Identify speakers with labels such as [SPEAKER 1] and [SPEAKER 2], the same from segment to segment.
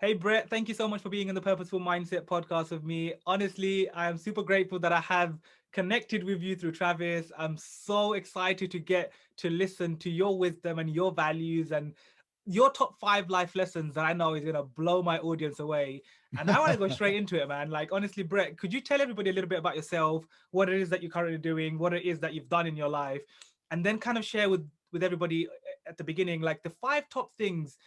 [SPEAKER 1] Hey, Brett, thank you so much for being in the Purposeful Mindset podcast with me. Honestly, I am super grateful that I have connected with you through Travis. I'm so excited to get to listen to your wisdom and your values and your top 5 life lessons that I know is going to blow my audience away. And I want to go straight into it, man. Like, honestly, Brett, could you tell everybody a little bit about yourself, what it is that you're currently doing, what it is that you've done in your life, and then kind of share with everybody at the beginning, like the 5 top things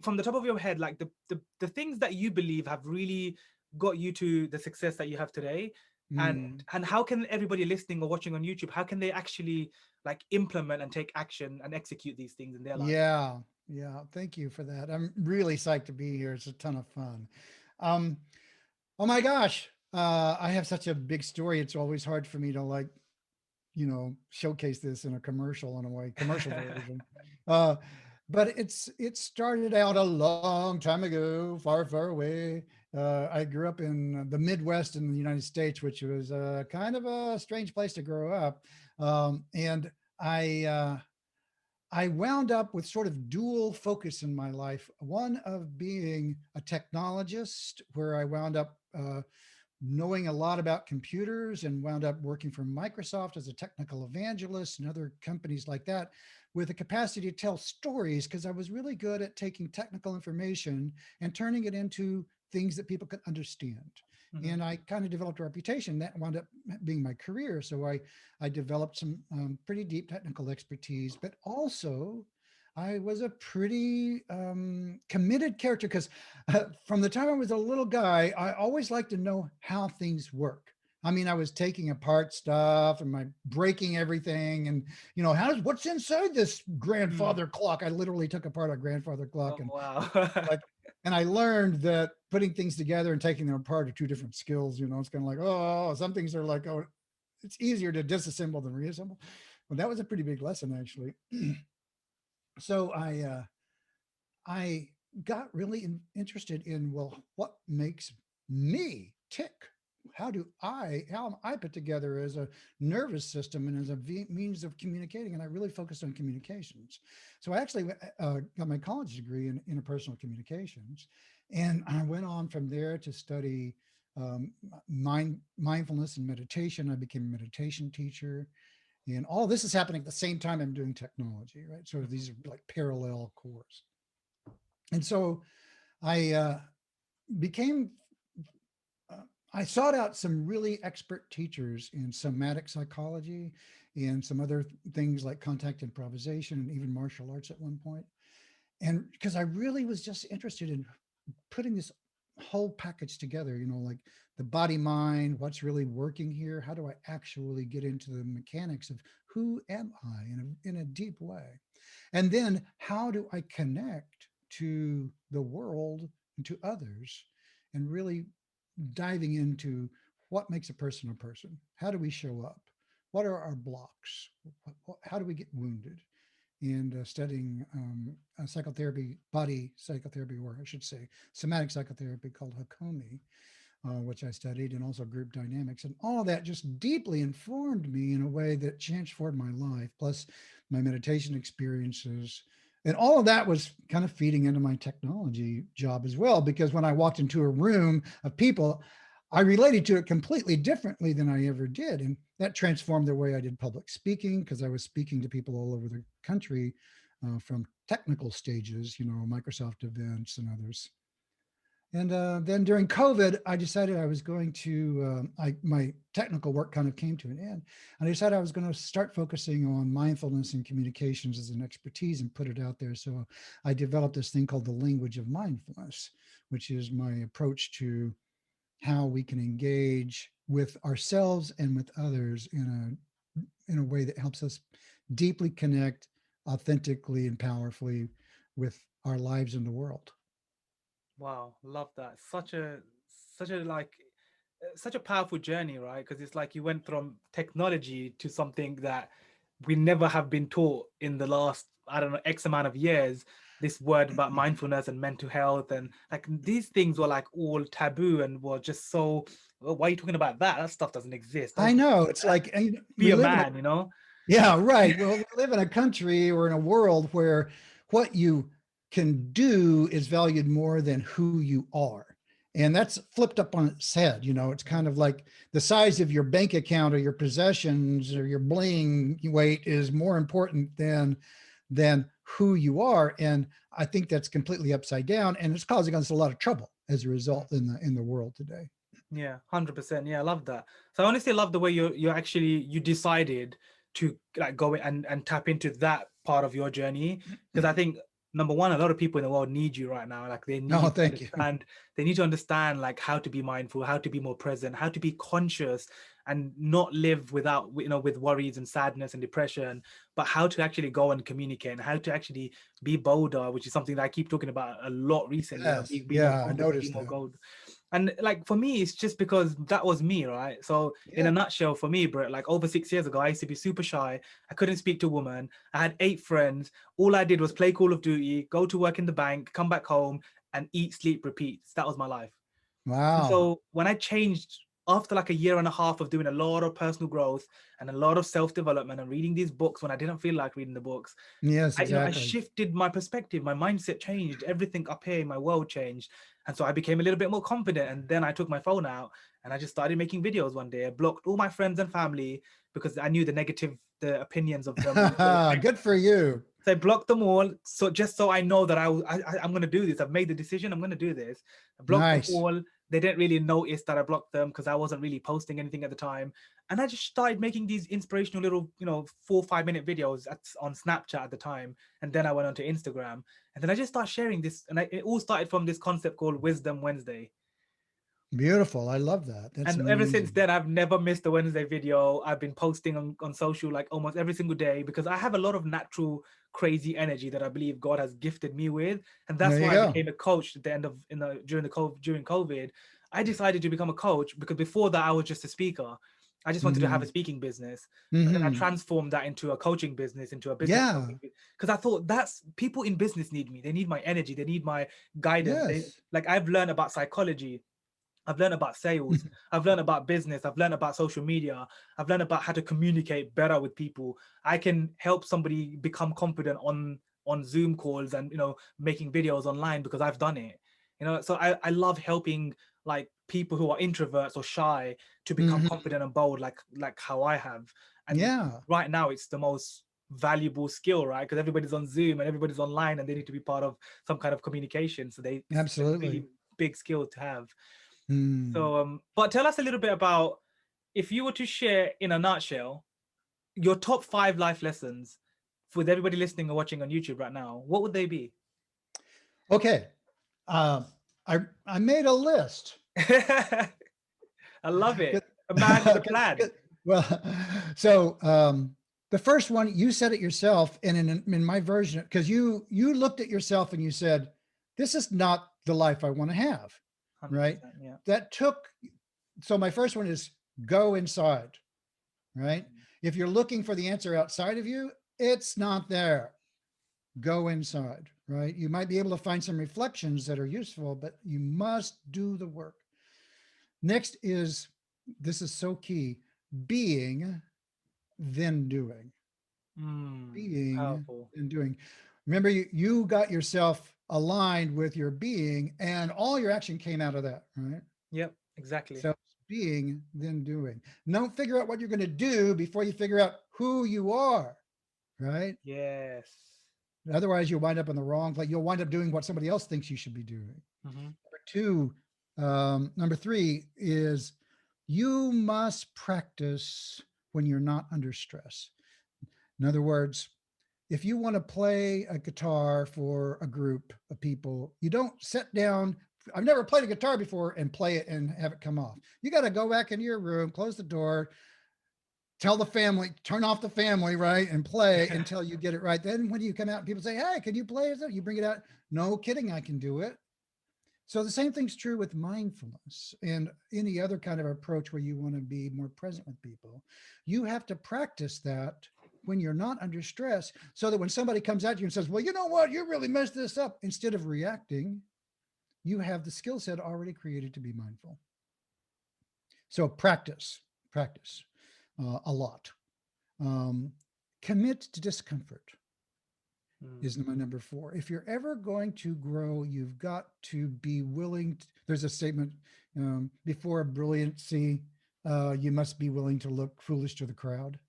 [SPEAKER 1] from the top of your head, like the things that you believe have really got you to the success that you have today, and how can everybody listening or watching on YouTube, how can they actually like implement and take action and execute these things in their life?
[SPEAKER 2] Yeah, yeah. Thank you for that. I'm really psyched to be here. It's a ton of fun. Um, oh my gosh, I have such a big story. It's always hard for me to like, showcase this in a commercial in a way, commercial version. Uh, but it started out a long time ago, far, far away. I grew up in the Midwest in the United States, which was kind of a strange place to grow up. And I, uh, I wound up with sort of dual focus in my life. One of being a technologist, where I wound up knowing a lot about computers and wound up working for Microsoft as a technical evangelist and other companies like that, with a capacity to tell stories, because I was really good at taking technical information and turning it into things that people could understand.
[SPEAKER 1] Mhm.
[SPEAKER 2] And I kind of developed a reputation that wound up being my career. So I developed some pretty deep technical expertise, but also I was a pretty committed character, because from the time I was a little guy, I always liked to know how things work. I mean, I was taking apart stuff and my breaking everything, and what's inside this
[SPEAKER 1] Mm.
[SPEAKER 2] grandfather clock. I literally took apart a grandfather clock,
[SPEAKER 1] Oh,
[SPEAKER 2] and
[SPEAKER 1] wow.
[SPEAKER 2] like, and I learned that putting things together and taking them apart are two different skills. It's kind of like, oh, some things are like, oh, it's easier to disassemble than reassemble. Well, that was a pretty big lesson, actually. So I got really interested in, well, what makes me tick? How am I put together as a nervous system and as a means of communicating? And I really focused on communications. So I actually got my college degree in interpersonal communications. And I went on from there to study mindfulness and meditation. I became a meditation teacher. And all this is happening at the same time I'm doing technology, right? So these are like parallel cores. And so I became, I sought out some really expert teachers in somatic psychology and some other things like contact improvisation and even martial arts at one point. And because I really was just interested in putting this whole package together, like the body mind, what's really working here, how do I actually get into the mechanics of who am I in a deep way, and then how do I connect to the world and to others, and really diving into what makes a person. How do we show up? What are our blocks? How do we get wounded? And studying psychotherapy, body psychotherapy, or I should say somatic psychotherapy, called Hakomi, which I studied, and also group dynamics. And all of that just deeply informed me in a way that transformed my life, plus my meditation experiences. And all of that was kind of feeding into my technology job as well, because when I walked into a room of people, I related to it completely differently than I ever did. And that transformed the way I did public speaking, because I was speaking to people all over the country from technical stages, Microsoft events and others. And then during COVID, I decided I was going to, my technical work kind of came to an end. And I decided I was going to start focusing on mindfulness and communications as an expertise and put it out there. So I developed this thing called the language of mindfulness, which is my approach to how we can engage with ourselves and with others in a way that helps us deeply connect authentically and powerfully with our lives in the world.
[SPEAKER 1] Wow, love that. Such a like such a powerful journey, right? Because it's like you went from technology to something that we never have been taught in the last, I don't know, X amount of years. This word about mindfulness and mental health, and like these things were like all taboo and were just so, "Well, why are you talking about that? That stuff doesn't exist.
[SPEAKER 2] I
[SPEAKER 1] Don't think
[SPEAKER 2] know,
[SPEAKER 1] about
[SPEAKER 2] it's
[SPEAKER 1] that.
[SPEAKER 2] like
[SPEAKER 1] Be
[SPEAKER 2] we
[SPEAKER 1] a
[SPEAKER 2] live in a,
[SPEAKER 1] man," you know?
[SPEAKER 2] yeah, right. Well, we live in a country or in a world where what you can do is valued more than who you are. And that's flipped up on its head. You know, it's kind of like the size of your bank account or your possessions or your bling weight is more important than who you are. And I think that's completely upside down, and it's causing us a lot of trouble as a result in the world today.
[SPEAKER 1] Yeah, 100%. Yeah, I love that. So I honestly love the way you're actually you decided to like go and tap into that part of your journey, because I think number one, a lot of people in the world need you right now. Like
[SPEAKER 2] Oh, thank you.
[SPEAKER 1] they need to understand like how to be mindful, how to be more present, how to be conscious and not live without, with worries and sadness and depression, but how to actually go and communicate and how to actually be bolder, which is something that I keep talking about a lot recently,
[SPEAKER 2] Yes.
[SPEAKER 1] be more
[SPEAKER 2] Yeah, I
[SPEAKER 1] focused and be
[SPEAKER 2] noticed
[SPEAKER 1] more
[SPEAKER 2] that.
[SPEAKER 1] gold. And like for me, it's just because that was me, right? So in
[SPEAKER 2] Yeah.
[SPEAKER 1] a nutshell, for me, Brett, like over 6 years ago, I used to be super shy. I couldn't speak to a woman. I had 8 friends. All I did was play Call of Duty, go to work in the bank, come back home, and eat, sleep, repeat. That was my life. And
[SPEAKER 2] Wow.
[SPEAKER 1] so when I changed after like a year and a half of doing a lot of personal growth and a lot of self-development and reading these books when I didn't feel like reading the books,
[SPEAKER 2] Yes,
[SPEAKER 1] I
[SPEAKER 2] exactly.
[SPEAKER 1] shifted my perspective, my mindset changed, everything up here in my world changed. And so I became a little bit more confident. And then I took my phone out and I just started making videos one day. I blocked all my friends and family because I knew the opinions of them would affect.
[SPEAKER 2] Good for you.
[SPEAKER 1] So I blocked them all. So just so I know that I'm going to do this. I've made the decision. I'm going to do this. I blocked them
[SPEAKER 2] Nice.
[SPEAKER 1] all. They didn't really notice that I blocked them because I wasn't really posting anything at the time. And I just started making these inspirational little, 4 or 5 minute videos on Snapchat at the time. And then I went onto Instagram. And then I just started sharing this. And it all started from this concept called Wisdom Wednesday.
[SPEAKER 2] Beautiful. I love that. That's
[SPEAKER 1] And ever since
[SPEAKER 2] amazing.
[SPEAKER 1] then, I've never missed a Wednesday video. I've been posting on social like almost every single day because I have a lot of natural, crazy energy that I believe God has gifted me with, and that's
[SPEAKER 2] There you
[SPEAKER 1] why I
[SPEAKER 2] go.
[SPEAKER 1] became a coach at the end of during COVID. I decided to become a coach because before that I was just a speaker. I just wanted to have a
[SPEAKER 2] Hmm.
[SPEAKER 1] speaking business, but then I
[SPEAKER 2] Hmm.
[SPEAKER 1] transformed that into a coaching business, into a business
[SPEAKER 2] Yeah.
[SPEAKER 1] coaching, because I thought that's people in business need me. They need my energy. They need my guidance.
[SPEAKER 2] Yes.
[SPEAKER 1] Like I've learned about psychology. I've learned about sales. I've learned about business. I've learned about social media. I've learned about how to communicate better with people. I can help somebody become confident on Zoom calls and making videos online because I've done it. So I love helping like people who are introverts or shy to become
[SPEAKER 2] Hmm.
[SPEAKER 1] confident and bold like how I have. And
[SPEAKER 2] Yeah.
[SPEAKER 1] right now it's the most valuable skill, right? Because everybody's on Zoom and everybody's online and they need to be part of some kind of communication. So it's a
[SPEAKER 2] Absolutely.
[SPEAKER 1] really big skill to have.
[SPEAKER 2] Hmm.
[SPEAKER 1] So, but tell us a little bit about, if you were to share in a nutshell your top 5 life lessons with everybody listening or watching on YouTube right now, what would they be?
[SPEAKER 2] Okay. Uh, I made a list.
[SPEAKER 1] I love it.
[SPEAKER 2] Good-
[SPEAKER 1] A man with a
[SPEAKER 2] good-
[SPEAKER 1] plan.
[SPEAKER 2] good. Well, so the first one, you said it yourself, and in my version, because you looked at yourself and you said, "This is not the life I want to have." Right?
[SPEAKER 1] 100%. Yeah.
[SPEAKER 2] That took. So my first one is go inside. Right? If you're looking for the answer outside of you, it's not there. Go inside. Right? You might be able to find some reflections that are useful, but you must do the work. Next is, this is so key, being, then doing. Being,
[SPEAKER 1] Powerful.
[SPEAKER 2] then doing. Remember, you got yourself aligned with your being, and all your action came out of that, right?
[SPEAKER 1] Yep, exactly.
[SPEAKER 2] So being, then doing. Don't figure out what you're going to do before you figure out who you are, right?
[SPEAKER 1] Yes.
[SPEAKER 2] Otherwise, you'll wind up in the wrong place. You'll wind up doing what somebody else thinks you should be doing.
[SPEAKER 1] Hmm.
[SPEAKER 2] Two, number three is you must practice when you're not under stress. In other words, if you want to play a guitar for a group of people, you don't sit down. I've never played a guitar before and play it and have it come off. You got to go back into your room, close the door, tell the family, turn off the family, right? And play until you get it right. Then when you come out, people say, "Hey, can you play it?" You bring it out. No kidding, I can do it. So the same thing's true with mindfulness and any other kind of approach where you want to be more present with people. You have to practice that when you're not under stress, so that when somebody comes at you and says, "Well, you know what, you really messed this up," instead of reacting, you have the skill set already created to be mindful. So practice a lot. Um, Commit to discomfort.
[SPEAKER 1] Mm.
[SPEAKER 2] is my number four. If you're ever going to grow, you've got to be willing. There's a statement, before brilliancy, you must be willing to look foolish to the crowd.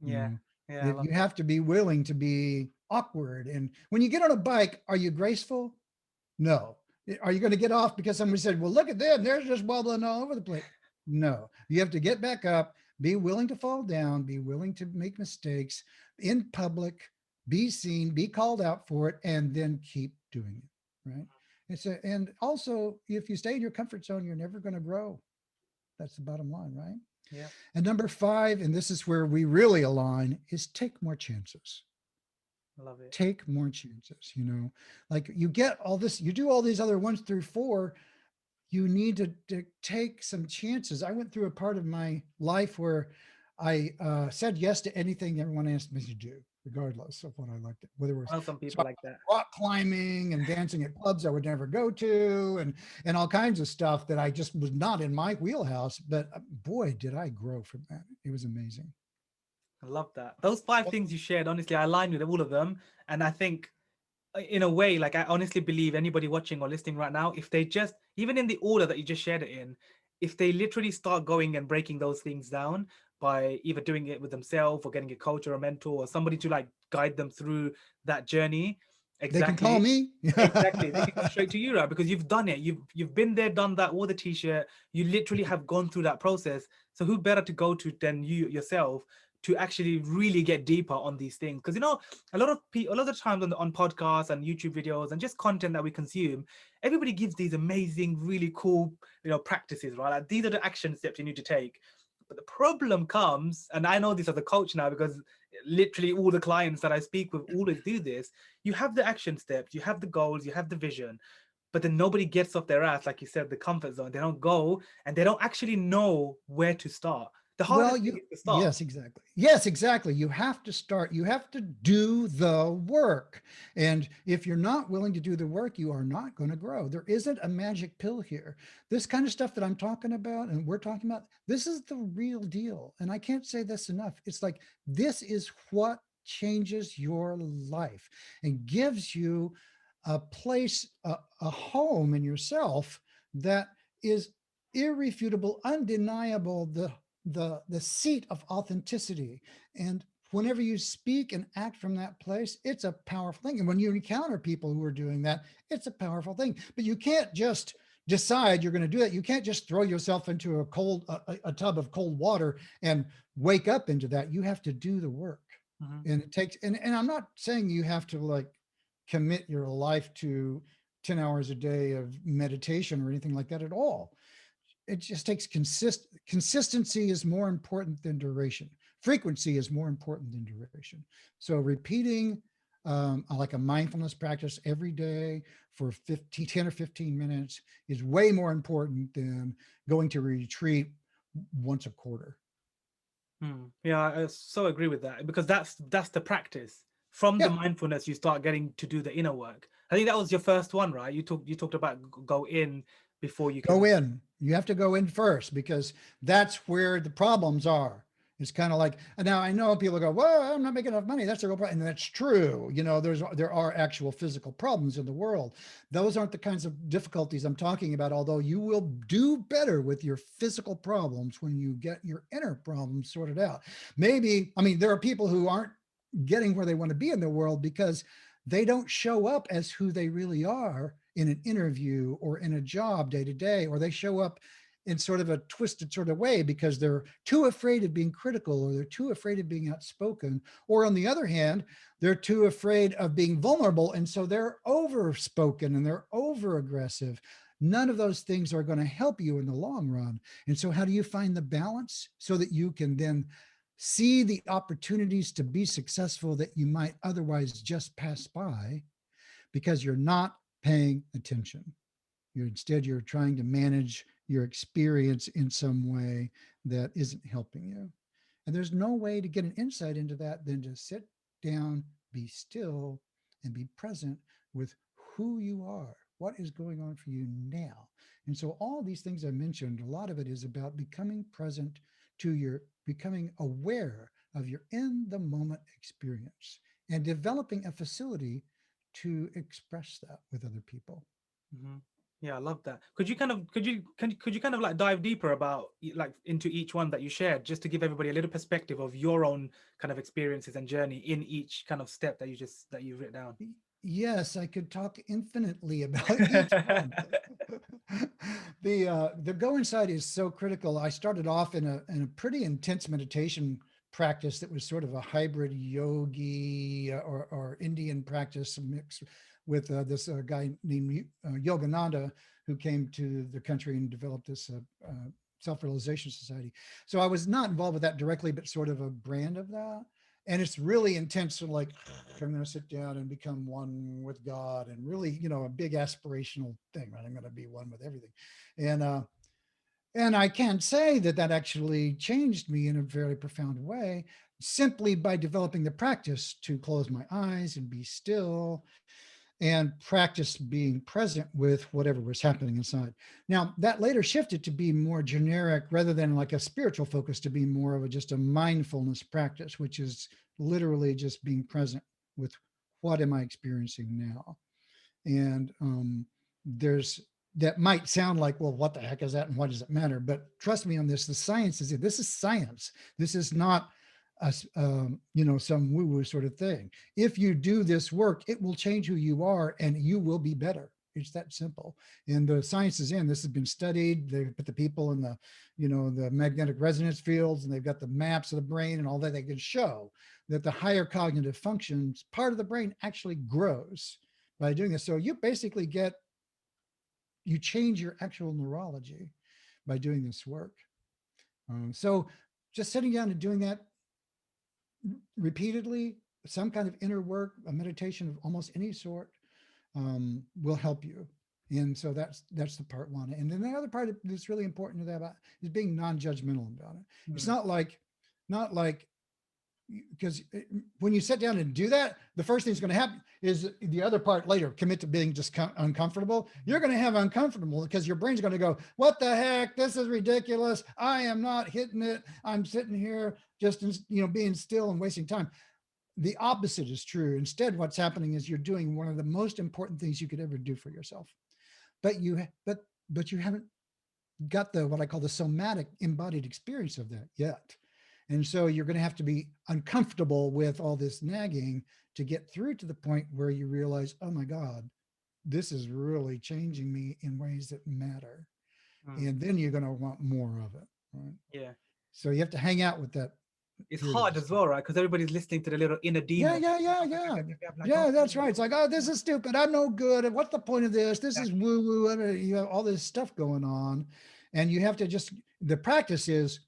[SPEAKER 2] You
[SPEAKER 1] Yeah.
[SPEAKER 2] know,
[SPEAKER 1] Yeah, I
[SPEAKER 2] that
[SPEAKER 1] love
[SPEAKER 2] you
[SPEAKER 1] that.
[SPEAKER 2] have to be willing to be awkward. And when you get on a bike, are you graceful? No. Are you going to get off because somebody said, well, look at them, they're just wobbling all over the place? No. You have to get back up, be willing to fall down, be willing to make mistakes in public, be seen, be called out for it, and then keep doing it. Right. And also, if you stay in your comfort zone, you're never going to grow. That's the bottom line, right?
[SPEAKER 1] Yeah.
[SPEAKER 2] And number five, and this is where we really align, is take more chances.
[SPEAKER 1] I love it.
[SPEAKER 2] Take more chances. Like you get all this, you do all these other ones through four, you need to take some chances. I went through a part of my life where I said yes to anything everyone asked me to do, regardless of what I liked, whether it was
[SPEAKER 1] I know some
[SPEAKER 2] so
[SPEAKER 1] people like that.
[SPEAKER 2] rock climbing and dancing at clubs I would never go to, and all kinds of stuff that I just was not in my wheelhouse. But boy, did I grow from that. It was amazing.
[SPEAKER 1] I love that. Those five things you shared, honestly, I align with all of them. And I think, in a way, like, I honestly believe anybody watching or listening right now, if they just, even in the order that you just shared it in, if they literally start going and breaking those things down by either doing it with themselves or getting a coach or a mentor or somebody to like guide them through that journey.
[SPEAKER 2] They can call
[SPEAKER 1] Exactly.
[SPEAKER 2] me.
[SPEAKER 1] Exactly. They can come straight to you, right? Because you've done it. You've been there, done that, wore the t-shirt. You literally have gone through that process. So who better to go to than you yourself to actually really get deeper on these things? Because a lot of people, a lot of times on podcasts and YouTube videos and just content that we consume, everybody gives these amazing, really cool, practices, right? Like these are the action steps you need to take. But the problem comes, and I know this as a coach now because literally all the clients that I speak with always do this. You have the action steps, you have the goals, you have the vision, but then nobody gets off their ass, like you said, the comfort zone. They don't go and they don't actually know where to start. The
[SPEAKER 2] Well,
[SPEAKER 1] hardest thing is to start.
[SPEAKER 2] yes, exactly. Yes, exactly. You have to start, you have to do the work. And if you're not willing to do the work, you are not going to grow. There isn't a magic pill here. This kind of stuff that I'm talking about and we're talking about, this is the real deal. And I can't say this enough. It's like, this is what changes your life and gives you a place, a home in yourself that is irrefutable, undeniable, the seat of authenticity. And whenever you speak and act from that place, it's a powerful thing. And when you encounter people who are doing that, it's a powerful thing. But you can't just decide you're going to do that. You can't just throw yourself into a tub of cold water and wake up into that. You have to do the work.
[SPEAKER 1] Mhm.
[SPEAKER 2] And it takes, and I'm not saying you have to like commit your life to 10 hours a day of meditation or anything like that at all. It just takes consistency is more important than duration. Frequency is more important than duration. So repeating like a mindfulness practice every day for 10 or 15 minutes is way more important than going to a retreat once a quarter.
[SPEAKER 1] Yeah, I so agree with that because that's the practice. From the
[SPEAKER 2] Yeah.
[SPEAKER 1] mindfulness, you start getting to do the inner work. I think that was your first one, right? You talked about go in before you
[SPEAKER 2] Go
[SPEAKER 1] can.
[SPEAKER 2] in. You have to go in first because that's where the problems are. It's kind of like now I know people go, well, I'm not making enough money. That's the real problem. And that's true. There are actual physical problems in the world. Those aren't the kinds of difficulties I'm talking about, although you will do better with your physical problems when you get your inner problems sorted out. Maybe, I mean, there are people who aren't getting where they want to be in the world because they don't show up as who they really are in an interview or in a job day to day, or they show up in sort of a twisted sort of way because they're too afraid of being critical or they're too afraid of being outspoken. Or on the other hand, they're too afraid of being vulnerable. And so they're overspoken and they're over aggressive. None of those things are going to help you in the long run. And so, how do you find the balance so that you can then see the opportunities to be successful that you might otherwise just pass by because you're not paying attention? You're trying to manage your experience in some way that isn't helping you. And there's no way to get an insight into that than to sit down, be still, and be present with who you are, what is going on for you now. And so all these things I mentioned, a lot of it is about becoming present to becoming aware of your in the moment experience. and developing a facility to express that with other people.
[SPEAKER 1] Mhm. Yeah, I love that. Could you kind of like dive deeper about like into each one that you shared, just to give everybody a little perspective of your own kind of experiences and journey in each kind of step that you've written down.
[SPEAKER 2] Yes, I could talk infinitely about each one. The go inside is so critical. I started off in a pretty intense meditation practice that was sort of a hybrid yogi or Indian practice mix with this guy named Yogananda, who came to the country and developed this self-realization society. So I was not involved with that directly, but sort of a brand of that. And it's really intense. So like, I'm going to sit down and become one with God, and really, a big aspirational thing, right? I'm going to be one with everything. And I can't say that that actually changed me in a very profound way, simply by developing the practice to close my eyes and be still and practice being present with whatever was happening inside. Now, that later shifted to be more generic rather than like a spiritual focus, to be more of just a mindfulness practice, which is literally just being present with what am I experiencing now. And there's that might sound like, well, what the heck is that and why does it matter? But trust me on this, the science is it. This is science. This is not some woo-woo sort of thing. If you do this work, it will change who you are and you will be better. It's that simple. And the science is in. This has been studied. They put the people in the magnetic resonance fields, and they've got the maps of the brain and all that. They can show that the higher cognitive functions part of the brain actually grows by doing this. So you change your actual neurology by doing this work. So just sitting down and doing that repeatedly, some kind of inner work, a meditation of almost any sort, will help you. And so that's the part one. And then the other part that's really important to that about is being non-judgmental about it. It's not like because when you sit down and do that, the first thing that's going to happen is the other part later, commit to being just uncomfortable. You're going to have uncomfortable because your brain's going to go, what the heck? This is ridiculous. I am not hitting it. I'm sitting here just, being still and wasting time. The opposite is true. Instead, what's happening is you're doing one of the most important things you could ever do for yourself. But you haven't got what I call the somatic embodied experience of that yet. And so you're going to have to be uncomfortable with all this nagging to get through to the point where you realize, oh my God, this is really changing me in ways that matter. And then you're going to want more of it. Right?
[SPEAKER 1] Yeah.
[SPEAKER 2] So you have to hang out with that.
[SPEAKER 1] It's hard as well, right? Because everybody's listening to the little inner demon.
[SPEAKER 2] Yeah, that's right. It's like, oh, this is stupid. I'm no good. What's the point of this? This is woo-woo. You have all this stuff going on. And you have to the practice is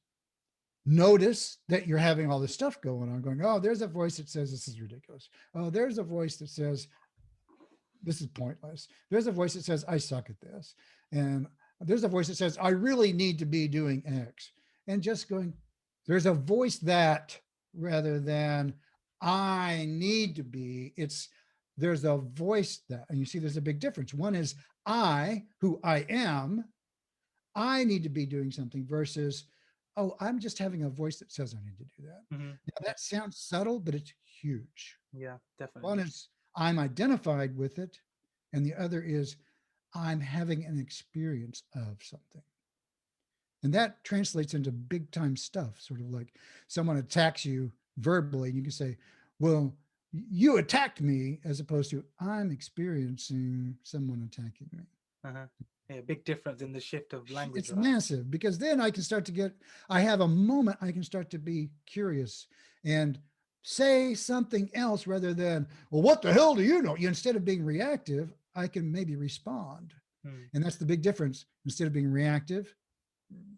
[SPEAKER 2] notice that you're having all this stuff going on, going, oh, there's a voice that says this is ridiculous. Oh, there's a voice that says this is pointless. There's a voice that says I suck at this. And there's a voice that says I really need to be doing X. And just going, there's a voice that rather than I need to be, there's a voice that, and you see there's a big difference. One is I, who I am, I need to be doing something versus, oh, I'm just having a voice that says I need to do that.
[SPEAKER 1] Mm-hmm.
[SPEAKER 2] Now, that sounds subtle, but it's huge.
[SPEAKER 1] Yeah, definitely.
[SPEAKER 2] One is I'm identified with it, and the other is I'm having an experience of something. And that translates into big time stuff, sort of like someone attacks you verbally, and you can say, well, you attacked me, as opposed to I'm experiencing someone attacking me.
[SPEAKER 1] Uh-huh. Yeah, big difference in the shift of language.
[SPEAKER 2] It's massive, because then I can I have a moment, I can start to be curious and say something else rather than, well, what the hell do you know? Instead of being reactive, I can maybe respond. And that's the big difference. Instead of being reactive,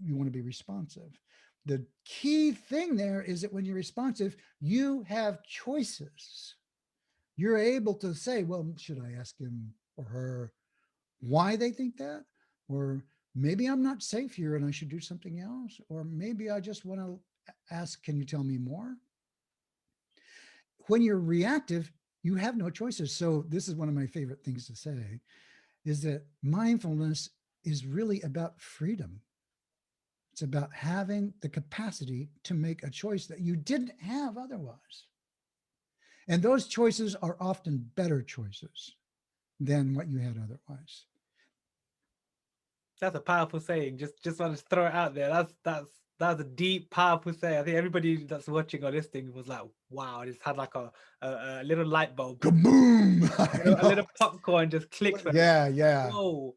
[SPEAKER 2] you want to be responsive. The key thing there is that when you're responsive, you have choices. You're able to say, well, should I ask him or her why they think that? Or maybe I'm not safe here and I should do something else. Or maybe I just want to ask, can you tell me more? When you're reactive, you have no choices. So this is one of my favorite things to say, is that mindfulness is really about freedom. It's about having the capacity to make a choice that you didn't have otherwise. And those choices are often better choices than what you had otherwise.
[SPEAKER 1] That's a powerful saying. Just want to throw it out there. That's a deep, powerful saying. I think everybody that's watching or listening was like, wow, just had like a little light bulb,
[SPEAKER 2] Kaboom!
[SPEAKER 1] a
[SPEAKER 2] I
[SPEAKER 1] little
[SPEAKER 2] know.
[SPEAKER 1] popcorn just clicked. Like,
[SPEAKER 2] Yeah, yeah.
[SPEAKER 1] whoa.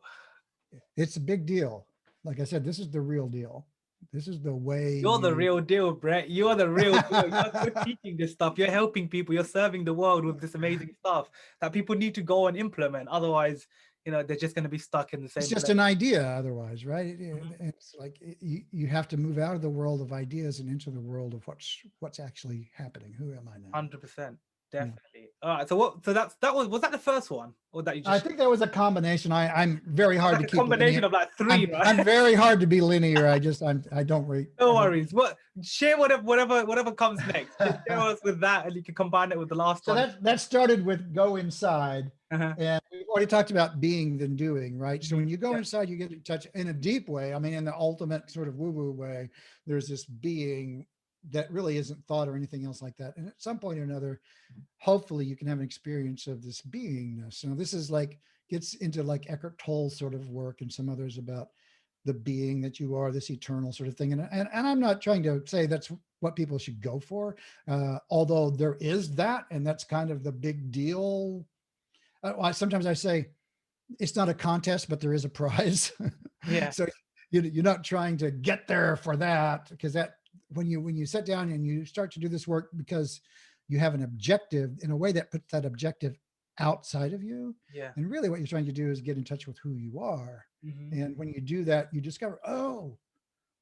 [SPEAKER 2] It's a big deal. Like I said, this is the real deal. This is the way
[SPEAKER 1] You're the
[SPEAKER 2] you.
[SPEAKER 1] real deal, Brett. You're the real deal. You're teaching this stuff. You're helping people. You're serving the world with this amazing stuff that people need to go and implement. Otherwise, they're just going to be stuck in the
[SPEAKER 2] It's
[SPEAKER 1] same
[SPEAKER 2] just
[SPEAKER 1] place.
[SPEAKER 2] an idea otherwise, right?
[SPEAKER 1] Mhm.
[SPEAKER 2] It's like you have to move out of the world of ideas and into the world of what's actually happening. Who am I now?
[SPEAKER 1] 100%.
[SPEAKER 2] Yeah.
[SPEAKER 1] Definitely. All right. So what? So was that the first one, or that you
[SPEAKER 2] I
[SPEAKER 1] just?
[SPEAKER 2] think there was a combination. I'm very
[SPEAKER 1] That was
[SPEAKER 2] hard
[SPEAKER 1] like
[SPEAKER 2] to
[SPEAKER 1] a
[SPEAKER 2] keep linear.
[SPEAKER 1] combination of like three,
[SPEAKER 2] I'm
[SPEAKER 1] right?
[SPEAKER 2] very hard to be linear. I don't rate.
[SPEAKER 1] No
[SPEAKER 2] I don't.
[SPEAKER 1] worries. What? Share whatever comes next. Just share us with that, and you can combine it with the last
[SPEAKER 2] So
[SPEAKER 1] one.
[SPEAKER 2] that started with go inside,
[SPEAKER 1] Uh-huh.
[SPEAKER 2] and we've already talked about being than doing, right? So when you go
[SPEAKER 1] Yeah.
[SPEAKER 2] inside, you get in touch in a deep way. I mean, in the ultimate sort of woo-woo way, there's this being that really isn't thought or anything else like that. And at some point or another, hopefully you can have an experience of this beingness. Now, this is like gets into like Eckhart Tolle sort of work and some others about the being that you are, this eternal sort of thing. And I'm not trying to say that's what people should go for, although there is that, and that's kind of the big deal. Sometimes I say it's not a contest, but there is a prize.
[SPEAKER 1] Yeah.
[SPEAKER 2] So you're not trying to get there for that, because that when you sit down and you start to do this work because you have an objective in a way that puts that objective outside of you.
[SPEAKER 1] Yeah.
[SPEAKER 2] And really what you're trying to do is get in touch with who you are.
[SPEAKER 1] Hmm.
[SPEAKER 2] And when you do that, you discover, oh,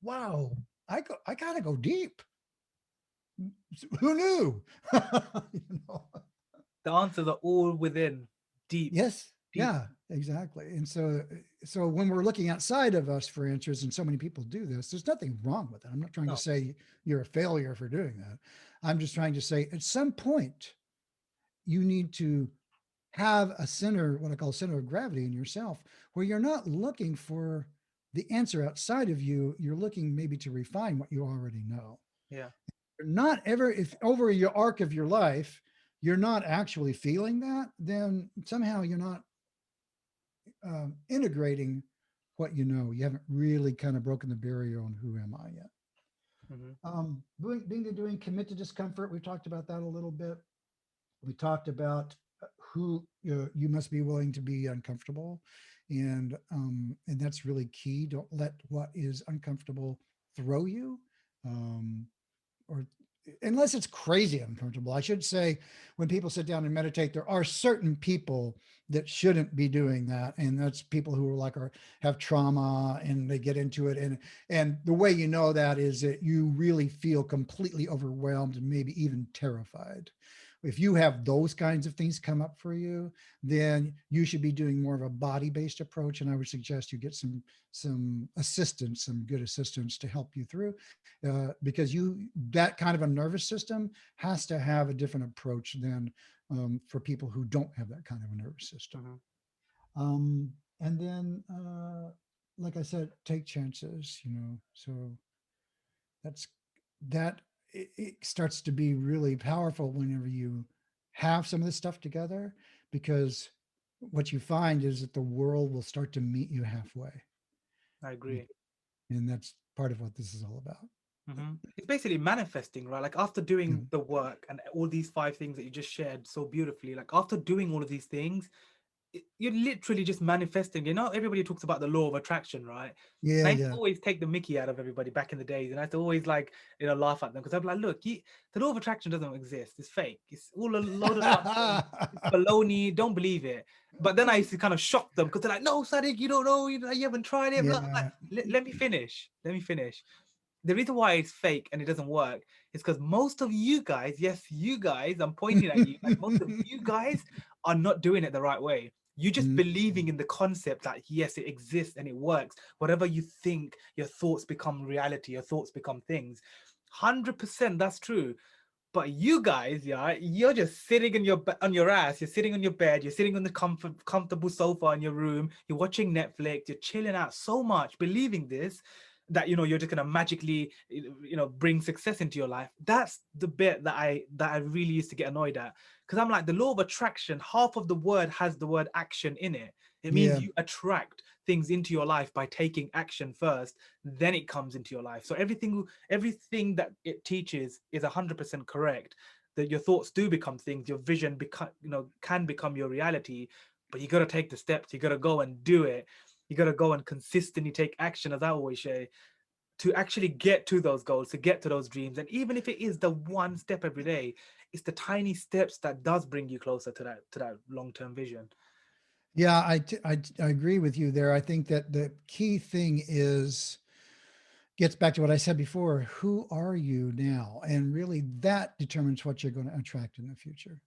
[SPEAKER 2] wow, I gotta go deep. Who knew? You know?
[SPEAKER 1] The answers are all within, deep,
[SPEAKER 2] Yes.
[SPEAKER 1] deep.
[SPEAKER 2] Yeah, exactly. And so when we're looking outside of us for answers, and so many people do this, there's nothing wrong with it. I'm not trying to
[SPEAKER 1] No.
[SPEAKER 2] say you're a failure for doing that. I'm just trying to say at some point you need to have a center, what I call center of gravity in yourself, where you're not looking for the answer outside of you. You're looking maybe to refine what you already know.
[SPEAKER 1] Yeah.
[SPEAKER 2] You're not ever, if over your arc of your life, you're not actually feeling that, then somehow you're not integrating what you know. You haven't really kind of broken the barrier on who am I yet.
[SPEAKER 1] Hmm.
[SPEAKER 2] Being to doing commit to discomfort. We talked about that a little bit. We talked about who you must be willing to be uncomfortable, and that's really key. Don't let what is uncomfortable throw you, or unless it's crazy uncomfortable. I should say, when people sit down and meditate, there are certain people that shouldn't be doing that, and that's people who are like have trauma and they get into it. And the way you know that is that you really feel completely overwhelmed and maybe even terrified. If you have those kinds of things come up for you, then you should be doing more of a body-based approach. And I would suggest you get some assistance, some good assistance to help you through, because that kind of a nervous system has to have a different approach than for people who don't have that kind of a nervous system.
[SPEAKER 1] Hmm.
[SPEAKER 2] And then, like I said, take chances. So that's that. It starts to be really powerful whenever you have some of this stuff together, because what you find is that the world will start to meet you halfway,
[SPEAKER 1] I agree.
[SPEAKER 2] and that's part of what this is all about.
[SPEAKER 1] Hmm. It's basically manifesting, right? Like after
[SPEAKER 2] Yeah.
[SPEAKER 1] doing the work and all these five things that you just shared so beautifully, like after doing all of these things, you're literally just manifesting. Everybody talks about the law of attraction, right? And
[SPEAKER 2] Yeah,
[SPEAKER 1] I used to
[SPEAKER 2] yeah.
[SPEAKER 1] always take the mickey out of everybody back in the days, and I used to always like laugh at them, because I'd be like, look, the law of attraction doesn't exist. It's fake. It's all a load of nonsense. It's baloney. Don't believe it. But then I used to kind of shock them, because they're like, no, Sadiq, you don't know. You haven't tried it. Blah. I'm like,
[SPEAKER 2] Yeah.
[SPEAKER 1] let me finish. Let me finish. The reason why it's fake and it doesn't work is because most of you guys, yes, you guys, I'm pointing at you, like most of you guys are not doing it the right way. You're just
[SPEAKER 2] Mm.
[SPEAKER 1] believing in the concept that yes, it exists and it works. Whatever you think, your thoughts become reality, your thoughts become things. 100% that's true. But you guys, yeah, you're just sitting on your ass. You're sitting on your bed. You're sitting on the comfortable sofa in your room. You're watching Netflix. You're chilling out so much, believing this. that, you know, you're just going to magically, you know, bring success into your life. That's the bit that I really used to get annoyed at, because I'm like, the law of attraction, half of the word has the word action in it. It means
[SPEAKER 2] Yeah.
[SPEAKER 1] you attract things into your life by taking action first, then it comes into your life. So everything that it teaches is 100% correct, that your thoughts do become things, your vision become, you know, can become your reality, but you got to take the steps, you got to go and do it. You got to go and consistently take action, as I always say, to actually get to those goals, to get to those dreams. And even if it is the one step every day, it's the tiny steps that does bring you closer to that long-term vision.
[SPEAKER 2] Yeah, I agree with you there. I think that the key thing is gets back to what I said before. Who are you now? And really that determines what you're going to attract in the future.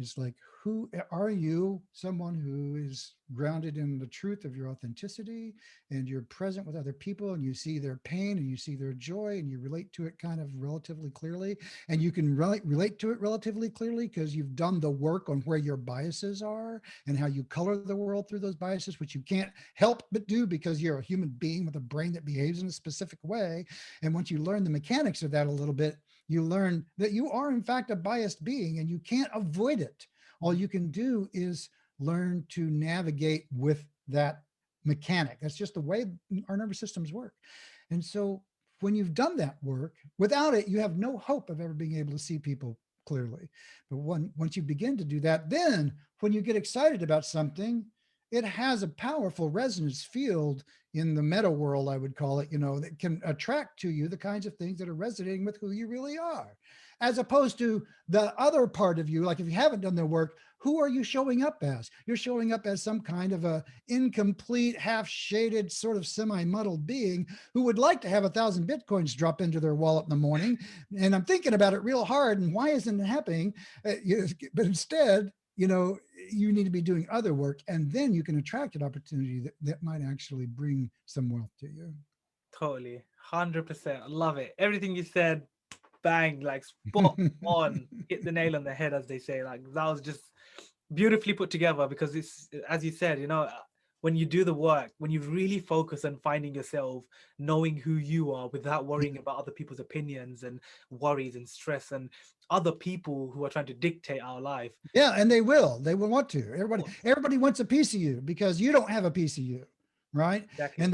[SPEAKER 2] It's like, who are you? Someone who is grounded in the truth of your authenticity, and you're present with other people, and you see their pain and you see their joy, and you relate to it kind of relatively clearly. And you can relate to it relatively clearly because you've done the work on where your biases are and how you color the world through those biases, which you can't help but do because you're a human being with a brain that behaves in a specific way. And once you learn the mechanics of that a little bit, you learn that you are in fact a biased being and you can't avoid it. All you can do is learn to navigate with that mechanic. That's just the way our nervous systems work. And so when you've done that work, without it, you have no hope of ever being able to see people clearly. But once you begin to do that, then when you get excited about something, it has a powerful resonance field in the meta world, I would call it, you know, that can attract to you the kinds of things that are resonating with who you really are, as opposed to the other part of you. Like if you haven't done the work, who are you showing up as? You're showing up as some kind of a incomplete, half-shaded, sort of semi-muddled being who would like to have 1,000 Bitcoins drop into their wallet in the morning. And I'm thinking about it real hard, and why isn't it happening? But instead, you know, you need to be doing other work, and then you can attract an opportunity that might actually bring some wealth to you.
[SPEAKER 1] Totally, 100%. I love it. Everything you said, bang, like spot on, hit the nail on the head, as they say. Like that was just beautifully put together, because it's, as you said, you know, when you do the work, when you really focus on finding yourself, knowing who you are without worrying about other people's opinions and worries and stress and other people who are trying to dictate our life.
[SPEAKER 2] Yeah, and they will want to. Everybody wants a piece of you because you don't have a piece of you, right?
[SPEAKER 1] Exactly.
[SPEAKER 2] And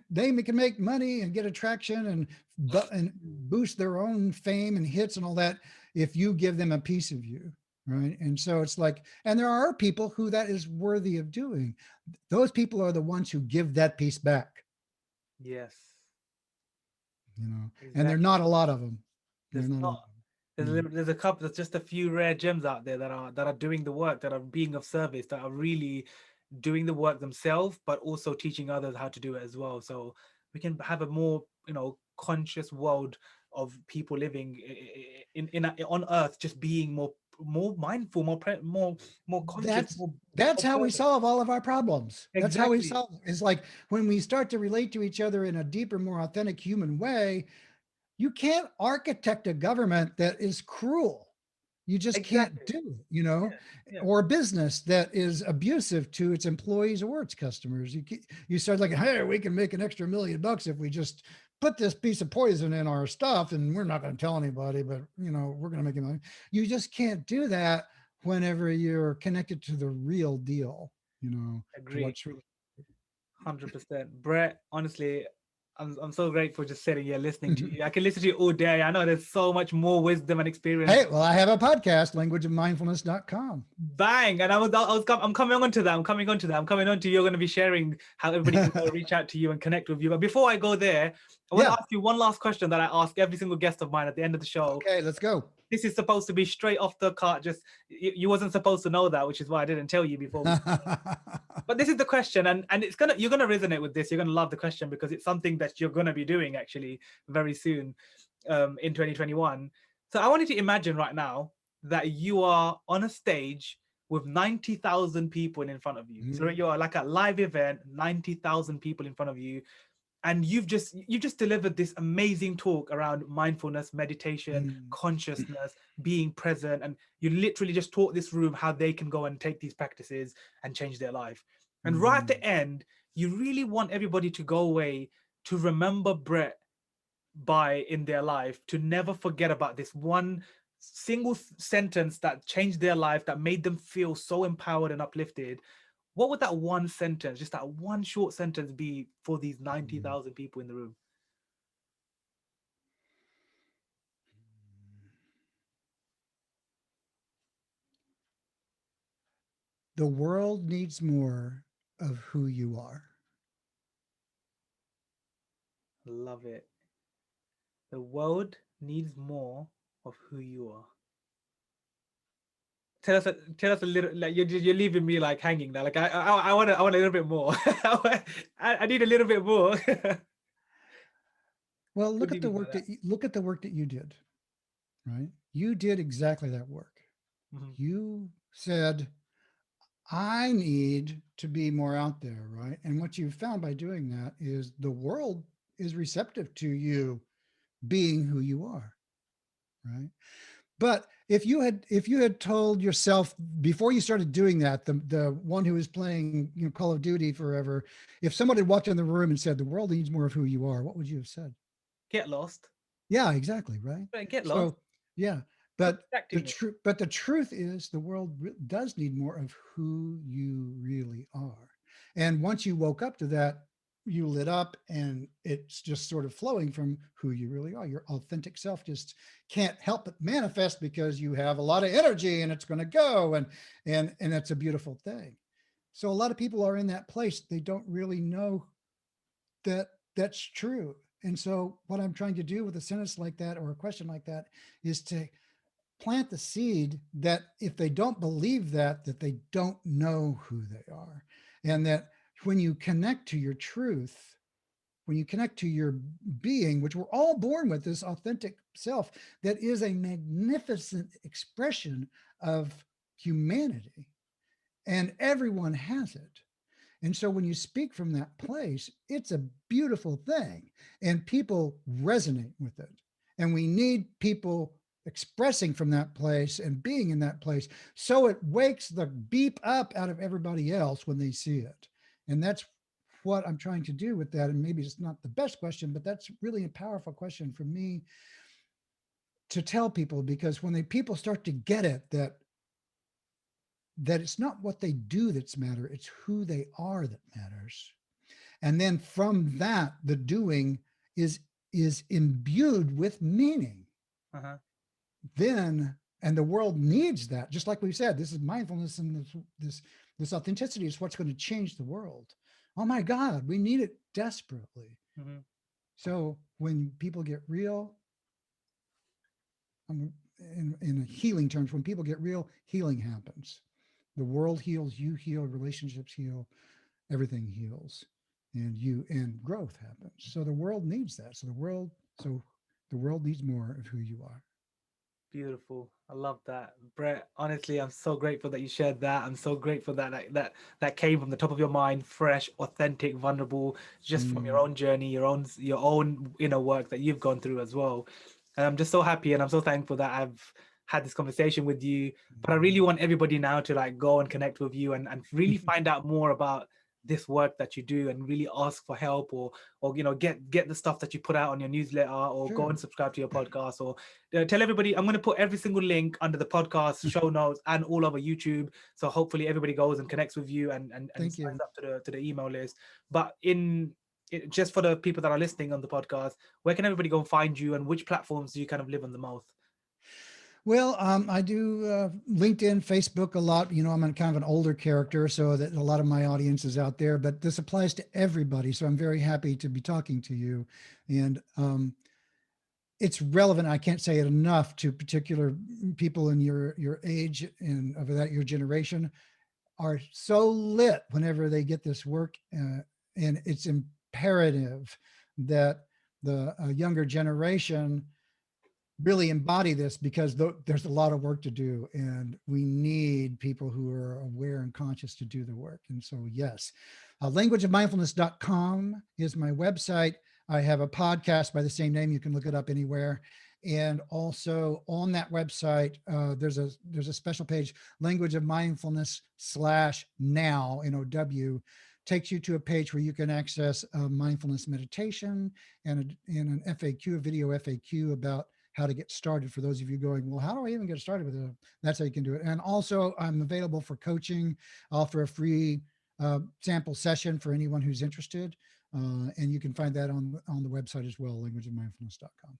[SPEAKER 2] they can make money and get attraction and boost their own fame and hits and all that if you give them a piece of you, right? And so it's like, and there are people who that is worthy of doing. Those people are the ones who give that piece back,
[SPEAKER 1] Yes,
[SPEAKER 2] you know, and there are
[SPEAKER 1] exactly.
[SPEAKER 2] not a lot of them. They're
[SPEAKER 1] There's
[SPEAKER 2] not a
[SPEAKER 1] not.
[SPEAKER 2] lot.
[SPEAKER 1] There's
[SPEAKER 2] Yeah.
[SPEAKER 1] there's a couple. There's just a few rare gems out there that are doing the work, that are being of service, that are really doing the work themselves, but also teaching others how to do it as well. So we can have a more, you know, conscious world of people living on Earth, just being more mindful, more conscious,
[SPEAKER 2] that's
[SPEAKER 1] more
[SPEAKER 2] that's how we
[SPEAKER 1] observant.
[SPEAKER 2] solve all of our problems. That's how we
[SPEAKER 1] Exactly.
[SPEAKER 2] solve. It's like when we start to relate to each other in a deeper, more authentic human way, you can't architect a government that is cruel. You just can't
[SPEAKER 1] Exactly.
[SPEAKER 2] do it, you know,
[SPEAKER 1] Yeah. Yeah.
[SPEAKER 2] or a business that is abusive to its employees or its customers. You start like, hey, we can make an extra $1 million if we just put this piece of poison in our stuff, and we're not going to tell anybody, but you know, we're going to make it money. You just can't do that whenever you're connected to the real deal, you know, to
[SPEAKER 1] Agree.
[SPEAKER 2] what's really.
[SPEAKER 1] 100%. Brett, honestly, I'm so grateful just sitting here listening to you. I can listen to you all day. I know there's so much more wisdom and experience.
[SPEAKER 2] Hey, well, I have a podcast, languageofmindfulness.com.
[SPEAKER 1] Bang. And I'm coming on to that. I'm coming on to that. I'm coming on to, you're going to be sharing how everybody can go reach out to you and connect with you. But before I go there, I want to
[SPEAKER 2] Yeah.
[SPEAKER 1] ask you one last question that I ask every single guest of mine at the end of the show.
[SPEAKER 2] Okay, let's go.
[SPEAKER 1] This is supposed to be straight off the cart. Just you wasn't supposed to know that, which is why I didn't tell you before we. But this is the question, and you're gonna resonate with this. You're gonna love the question because it's something that you're gonna be doing actually very soon, in 2021. So I want you to imagine right now that you are on a stage with 90,000 people in front of you. So
[SPEAKER 2] Mm,
[SPEAKER 1] you're like a live event, 90,000 people in front of you, and you've just delivered this amazing talk around mindfulness, meditation,
[SPEAKER 2] mm,
[SPEAKER 1] consciousness, being present, and you literally just taught this room how they can go and take these practices and change their life. And right at
[SPEAKER 2] mm,
[SPEAKER 1] the end, you really want everybody to go away to remember Brett by in their life, to never forget about this one single sentence that changed their life, that made them feel so empowered and uplifted, what would that one sentence, just that one short sentence, be for these 90,000 people in the room?
[SPEAKER 2] The world needs more of who you are.
[SPEAKER 1] Love it. The world needs more of who you are. Tell us a little. Like you're leaving me like hanging now. Like I want a little bit more. I need a little bit more.
[SPEAKER 2] Well,
[SPEAKER 1] What do you mean by that?
[SPEAKER 2] look at the work that you did, right? You did exactly that work.
[SPEAKER 1] Mhm.
[SPEAKER 2] You said, I need to be more out there, right? And what you've found by doing that is the world is receptive to you being who you are, right? But if you had told yourself before you started doing that, the one who was playing, Call of Duty forever, if somebody had walked in the room and said the world needs more of who you are, what would you have said?
[SPEAKER 1] Get lost.
[SPEAKER 2] Yeah, exactly, right.
[SPEAKER 1] Get lost.
[SPEAKER 2] So yeah,
[SPEAKER 1] Stop
[SPEAKER 2] but
[SPEAKER 1] distracting me.
[SPEAKER 2] the truth is the world does need more of who you really are. And once you woke up to that, you lit up, and it's just sort of flowing from who you really are. Your authentic self just can't help but manifest because you have a lot of energy and it's going to go, and that's a beautiful thing. So a lot of people are in that place. They don't really know that that's true. And so what I'm trying to do with a sentence like that or a question like that is to plant the seed that if they don't believe that they don't know who they are. And that when you connect to your truth, when you connect to your being, which we're all born with, this authentic self that is a magnificent expression of humanity, and everyone has it. And so when you speak from that place, it's a beautiful thing, and people resonate with it. And we need people expressing from that place and being in that place. So it wakes the beep up out of everybody else when they see it. And that's what I'm trying to do with that. And maybe it's not the best question, but that's really a powerful question for me to tell people, because when people start to get it, that it's not what they do that's matter, it's who they are that matters. And then from that, the doing is imbued with meaning.
[SPEAKER 1] Uh-huh.
[SPEAKER 2] Then, and the world needs that. Just like we said, this is mindfulness, and this authenticity is what's going to change the world. Oh my God, we need it desperately.
[SPEAKER 1] Mm-hmm.
[SPEAKER 2] So when people get real, in healing terms, when people get real, healing happens. The world heals, you heal, relationships heal, everything heals, and growth happens. So the world needs that. So the world needs more of who you are.
[SPEAKER 1] Beautiful. I love that, Brett. Honestly, I'm so grateful that you shared that. I'm so grateful that that came from the top of your mind, fresh, authentic, vulnerable, just from your
[SPEAKER 2] Mm.
[SPEAKER 1] own journey, your own inner work that you've gone through as well. And I'm just so happy and I'm so thankful that I've had this conversation with you. But I really want everybody now to like go and connect with you and really find out more about this work that you do, and really ask for help, or get the stuff that you put out on your newsletter, or go
[SPEAKER 2] Sure.
[SPEAKER 1] and subscribe to your podcast, or tell everybody. I'm going to put every single link under the podcast show notes and all over YouTube, so hopefully everybody goes and connects with you and
[SPEAKER 2] Thank
[SPEAKER 1] signs
[SPEAKER 2] you.
[SPEAKER 1] up to the email list. But just for the people that are listening on the podcast, where can everybody go and find you, and which platforms do you kind of live on the most?
[SPEAKER 2] Well, I do LinkedIn, Facebook a lot. I'm a kind of an older character, so that a lot of my audience is out there. But this applies to everybody, so I'm very happy to be talking to you. And it's relevant. I can't say it enough to particular people in your age and of that your generation are so lit whenever they get this work, and it's imperative that the younger generation really embody this, because there's a lot of work to do, and we need people who are aware and conscious to do the work. And so, yes, languageofmindfulness.com is my website. I have a podcast by the same name. You can look it up anywhere. And also on that website, there's a special page, language of mindfulness /now, NOW, takes you to a page where you can access a mindfulness meditation and an FAQ, a video FAQ about how to get started for those of you going, well, how do I even get started with it? That's how you can do it. And also, I'm available for coaching. I offer a free sample session for anyone who's interested. And you can find that on the website as well, languageofmindfulness.com.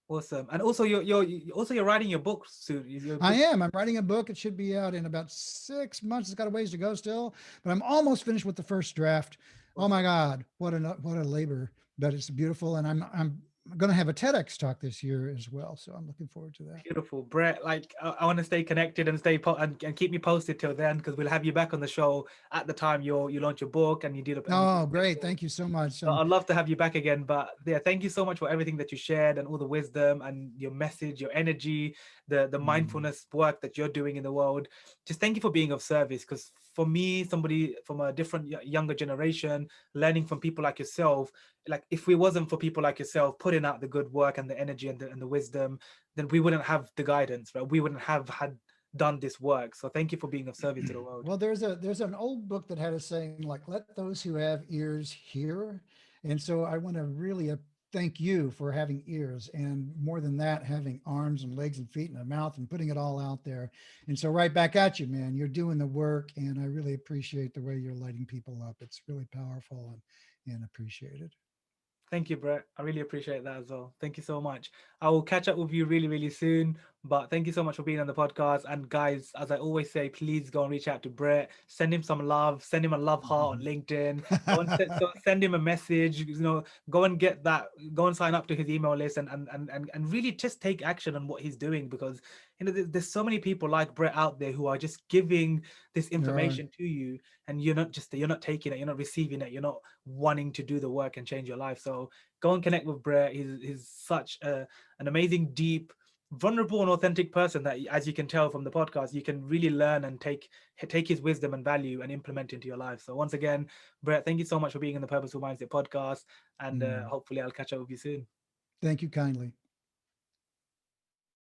[SPEAKER 1] Awesome. And also you're writing your book soon. Your
[SPEAKER 2] I
[SPEAKER 1] book.
[SPEAKER 2] am. I'm writing a book. It should be out in about 6 months. It's got a ways to go still, but I'm almost finished with the first draft. Oh my
[SPEAKER 1] Awesome.
[SPEAKER 2] God, what a labor! But it's beautiful, and I'm going to have a TEDx talk this year as well. So I'm looking forward to that.
[SPEAKER 1] Beautiful, Brett. Like I want to stay connected and and keep me posted till then, because we'll have you back on the show at the time you launch your book and you do the
[SPEAKER 2] Oh, great! Thank you so much.
[SPEAKER 1] So I'd love to have you back again. But yeah, thank you so much for everything that you shared and all the wisdom and your message, your energy, the
[SPEAKER 2] Mm,
[SPEAKER 1] mindfulness work that you're doing in the world. Just thank you for being of service. Because for me, somebody from a different younger generation, learning from people like yourself, like if we wasn't for people like yourself putting out the good work and the energy and the wisdom, then we wouldn't have the guidance, right? We wouldn't have had done this work. So thank you for being of service to the world.
[SPEAKER 2] well, there's an old book that had a saying like, "Let those who have ears hear," and so I want to really thank you for having ears, and more than that, having arms and legs and feet and a mouth and putting it all out there. And so, right back at you, man. You're doing the work, and I really appreciate the way you're lighting people up. It's really powerful and appreciated.
[SPEAKER 1] Thank you, Brett. I really appreciate that as well. Thank you so much. I will catch up with you really, really soon. But thank you so much for being on the podcast. And guys, as I always say, please go and reach out to Brett. Send him some love. Send him a love heart on LinkedIn. Send him a message. Go and get that. Go and sign up to his email list and really just take action on what he's doing, because there's so many people like Brett out there who are just giving this
[SPEAKER 2] There are.
[SPEAKER 1] information to you, and you're not taking it, you're not receiving it, you're not wanting to do the work and change your life. So go and connect with Brett. He's such an amazing, deep, vulnerable and authentic person that, as you can tell from the podcast, you can really learn and take his wisdom and value and implement into your life. So once again, Brett, thank you so much for being in the Purposeful Mindset podcast, and
[SPEAKER 2] Mm.
[SPEAKER 1] hopefully I'll catch up with you soon.
[SPEAKER 2] Thank you kindly.